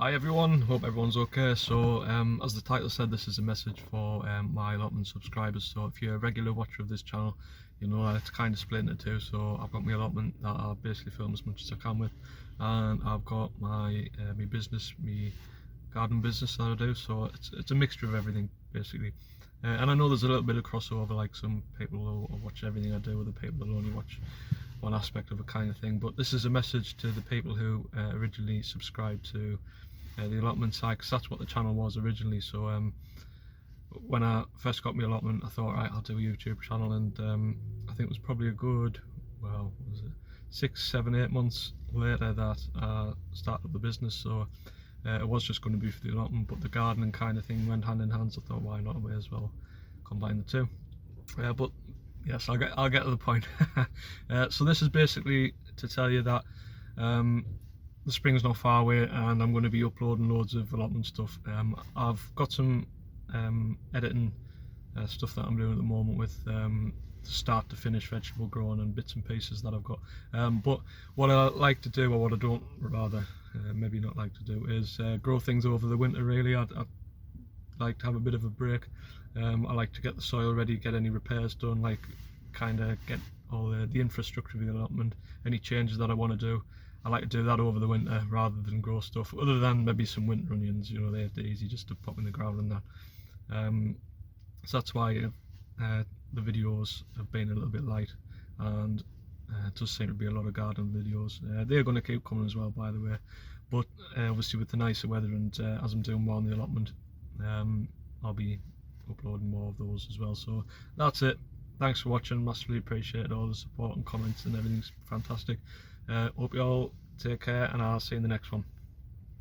Hi everyone, hope everyone's okay. So as the title said, this is a message for my allotment subscribers. So if you're a regular watcher of this channel, you know that it's kind of split into two. So I've got my allotment that I basically film as much as I can with, and I've got my business, my garden business that I do. So it's a mixture of everything basically. And I know there's a little bit of crossover, like some people will watch everything I do, other people will only watch one aspect of a kind of thing. But this is a message to the people who originally subscribed to the allotment side, because that's what the channel was originally. So when I first got my allotment, I thought, right, I'll do a YouTube channel, and I think it was probably a good, well, what was it, 6, 7, 8 months later that I started the business. So it was just going to be for the allotment, but the gardening kind of thing went hand in hand. So I thought, why not? I may as well combine the two. But yes, I'll get to the point. So this is basically to tell you that the spring's not far away, and I'm going to be uploading loads of allotment stuff. I've got some editing stuff that I'm doing at the moment with start to finish vegetable growing and bits and pieces that I've got. But what I like to do, or what I don't rather, maybe not like to do, is grow things over the winter really. I'd like to have a bit of a break. I like to get the soil ready, get any repairs done, like kind of get all the infrastructure of the allotment, any changes that I want to do. I like to do that over the winter rather than grow stuff, other than maybe some winter onions, you know, they're easy just to pop in the ground and that. So that's why the videos have been a little bit light, and it does seem to be a lot of garden videos. They're going to keep coming as well, by the way, but obviously with the nicer weather and as I'm doing more on the allotment, I'll be uploading more of those as well. So that's it. Thanks for watching, massively appreciate all the support and comments, and everything's fantastic. Hope you all take care, and I'll see you in the next one.